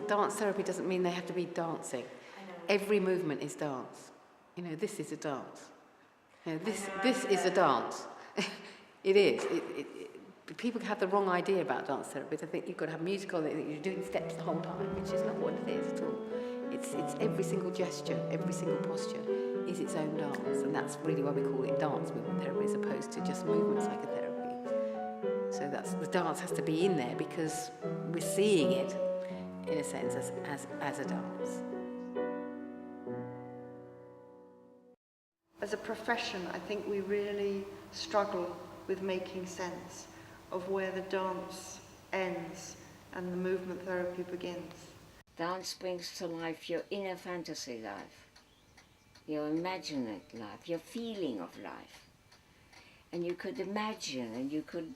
Dance therapy doesn't mean they have to be dancing. Every movement is dance. You know, this is a dance. You know, this is a dance. It is. People have the wrong idea about dance therapy. They think you've got to have musical, they think you're doing steps the whole time, which is not what it is at all. It's every single gesture, every single posture is its own dance, and that's really why we call it dance movement therapy as opposed to just movement psychotherapy. So the dance has to be in there because we're seeing it, in a sense, as a dance. As a profession, I think we really struggle with making sense of where the dance ends and the movement therapy begins. Dance brings to life your inner fantasy life, your imagined life, your feeling of life. And you could imagine, and you could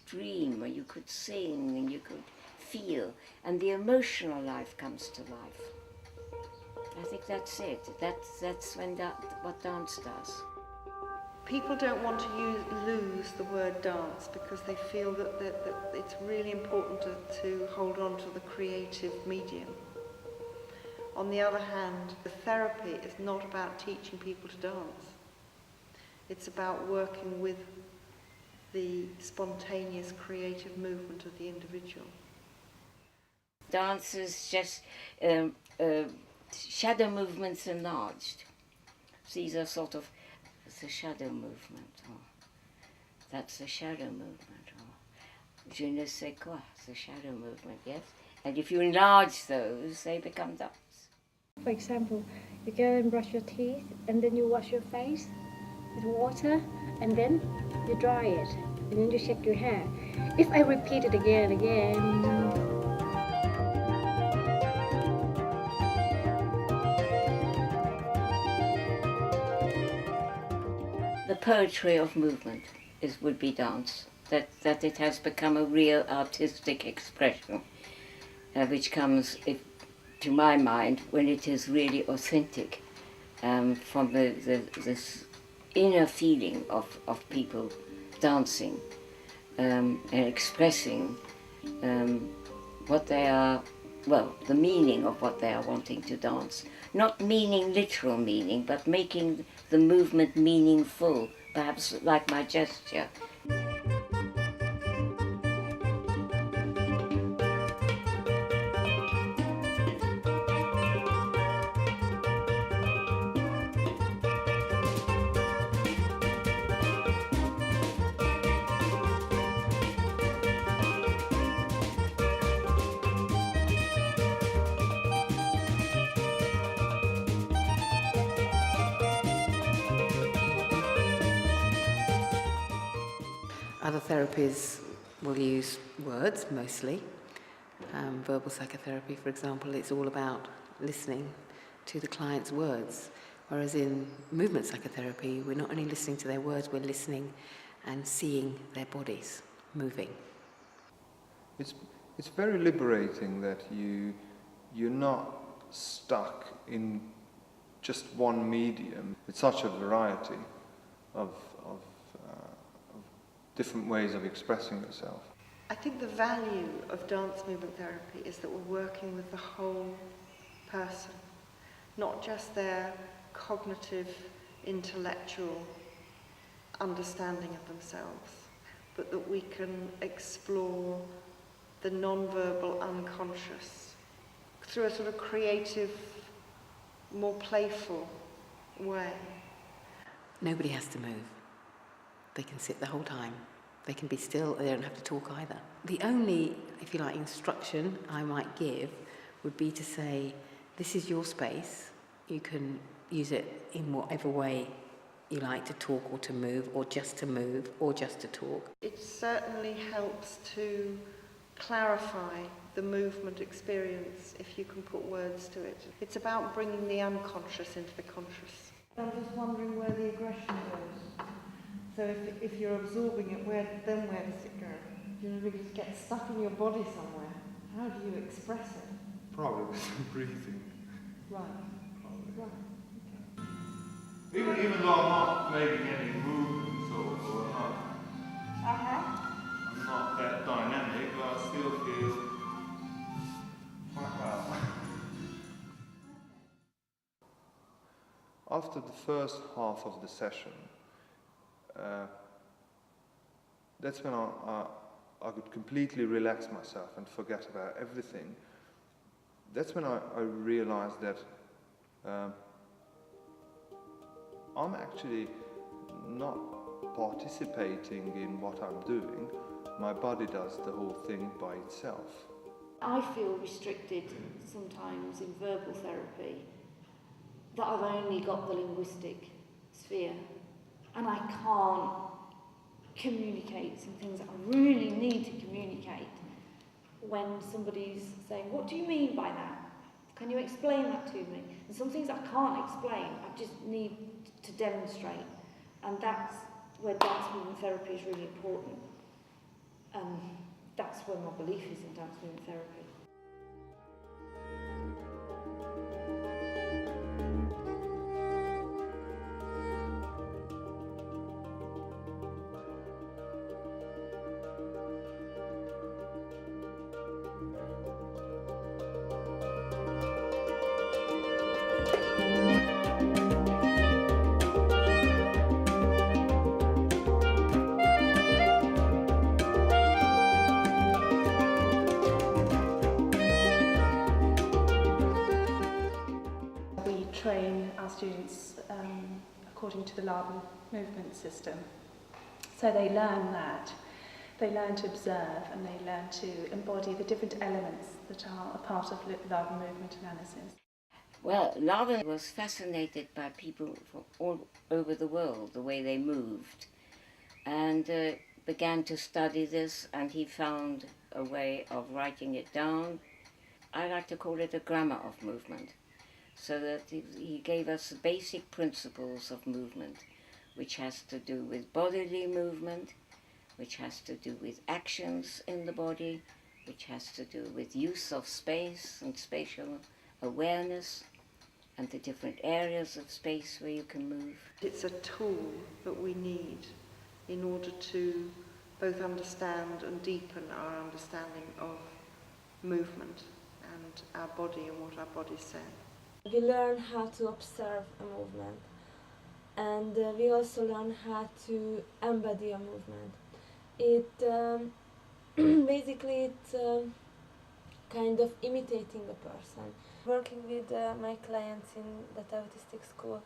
dream, and you could sing, and you could feel, and the emotional life comes to life. I think that's it. That's what dance does. People don't want to lose the word dance because they feel that it's really important to hold on to the creative medium. On the other hand, the therapy is not about teaching people to dance. It's about working with the spontaneous creative movement of the individual. Dance is just shadow movements enlarged. These are sort of the shadow movement, or that's the shadow movement, or je ne sais quoi, the shadow movement, yes? And if you enlarge those, they become dance. For example, you go and brush your teeth, and then you wash your face with water, and then you dry it, and then you shake your hair. If I repeat it again and again, the poetry of movement would be dance, that it has become a real artistic expression, which comes, to my mind, when it is really authentic, from this inner feeling of people dancing and expressing what they are, well, the meaning of what they are wanting to dance. Not meaning literal meaning, but making the movement meaningful, perhaps like my gesture. Other therapies will use words mostly. Verbal psychotherapy, for example, it's all about listening to the client's words. Whereas in movement psychotherapy, we're not only listening to their words, we're listening and seeing their bodies moving. It's very liberating that you're not stuck in just one medium. It's such a variety of different ways of expressing yourself. I think the value of dance movement therapy is that we're working with the whole person, not just their cognitive, intellectual understanding of themselves, but that we can explore the non-verbal unconscious through a sort of creative, more playful way. Nobody has to move. They can sit the whole time. They can be still, they don't have to talk either. The only, if you like, instruction I might give would be to say, this is your space. You can use it in whatever way you like to talk or to move, or just to move, or just to talk. It certainly helps to clarify the movement experience if you can put words to it. It's about bringing the unconscious into the conscious. I'm just wondering where the aggression goes. So if you're absorbing it, where does it go? Do you just get stuck in your body somewhere? How do you express it? Probably with some breathing. Right. Probably. Right. Even though I'm not making any movements or I'm not that dynamic, but I still feel quite well. After the first half of the session, that's when I could completely relax myself and forget about everything. That's when I realized that I'm actually not participating in what I'm doing. My body does the whole thing by itself. I feel restricted sometimes in verbal therapy that I've only got the linguistic sphere and I can't communicate some things that I really need to communicate when somebody's saying, what do you mean by that? Can you explain that to me? And some things I can't explain, I just need to demonstrate. And that's where dance movement therapy is really important. That's where my belief is in dance movement therapy. Train our students according to the Laban movement system. So they learn that. They learn to observe and they learn to embody the different elements that are a part of Laban movement analysis. Well, Laban was fascinated by people from all over the world, the way they moved, and began to study this, and he found a way of writing it down. I like to call it a grammar of movement. So that he gave us the basic principles of movement, which has to do with bodily movement, which has to do with actions in the body, which has to do with use of space and spatial awareness, and the different areas of space where you can move. It's a tool that we need in order to both understand and deepen our understanding of movement and our body and what our body's saying. We learn how to observe a movement, and we also learn how to embody a movement. It basically it's kind of imitating a person. Working with my clients in the autistic school,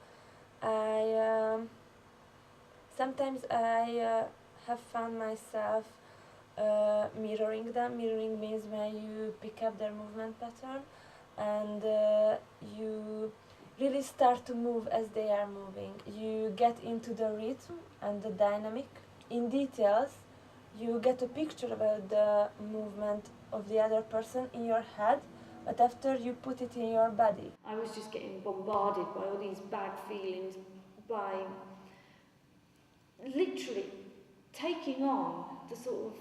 sometimes I have found myself mirroring them. Mirroring means when you pick up their movement pattern and you really start to move as they are moving. You get into the rhythm and the dynamic. In details, you get a picture about the movement of the other person in your head, but after you put it in your body. I was just getting bombarded by all these bad feelings, by literally taking on the sort of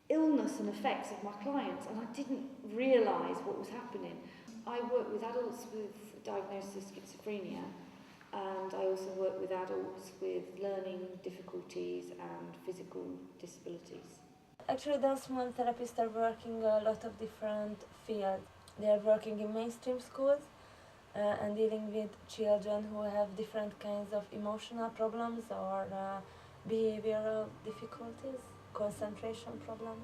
illness and effects of my clients, and I didn't realise what was happening. I work with adults with diagnosis of schizophrenia, and I also work with adults with learning difficulties and physical disabilities. Actually, dance movement therapists are working a lot of different fields. They are working in mainstream schools and dealing with children who have different kinds of emotional problems or behavioral difficulties, concentration problems.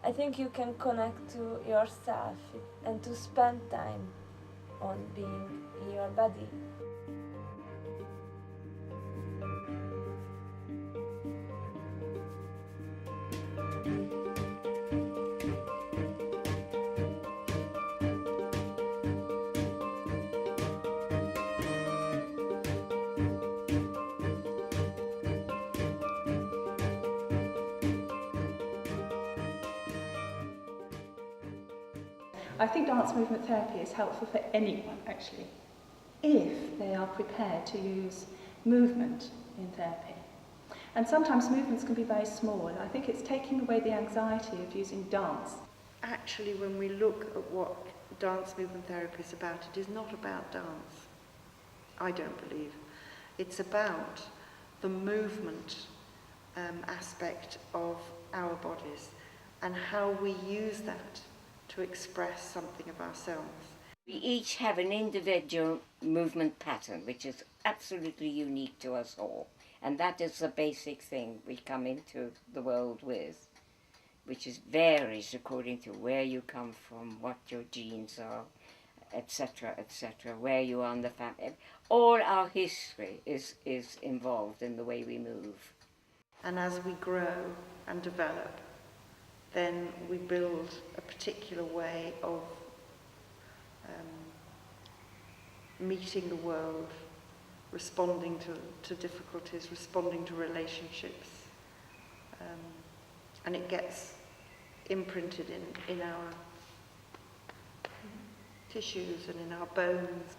I think you can connect to yourself and to spend time on being in your body. I think dance movement therapy is helpful for anyone, actually, if they are prepared to use movement in therapy. And sometimes movements can be very small, and I think it's taking away the anxiety of using dance. Actually, when we look at what dance movement therapy is about, it is not about dance, I don't believe. It's about the movement aspect of our bodies and how we use that to express something of ourselves. We each have an individual movement pattern which is absolutely unique to us all, and that is the basic thing we come into the world with, which is varies according to where you come from, what your genes are, etc., etc., where you are in the family. All our history is involved in the way we move. And as we grow and develop, then we build a particular way of meeting the world, responding to difficulties, responding to relationships. And it gets imprinted in our tissues and in our bones.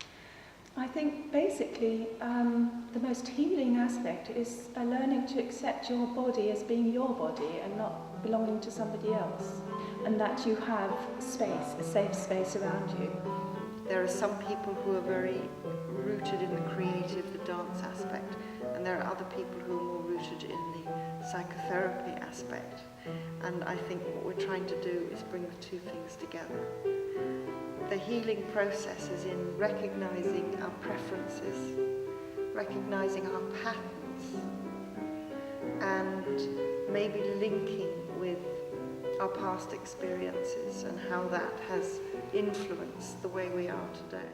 I think basically the most healing aspect is learning to accept your body as being your body and not belonging to somebody else, and that you have space, a safe space around you. There are some people who are very rooted in the creative, the dance aspect, and there are other people who are more rooted in the psychotherapy aspect. And I think what we're trying to do is bring the two things together. The healing process is in recognizing our preferences, recognizing our patterns, and maybe linking with our past experiences and how that has influenced the way we are today.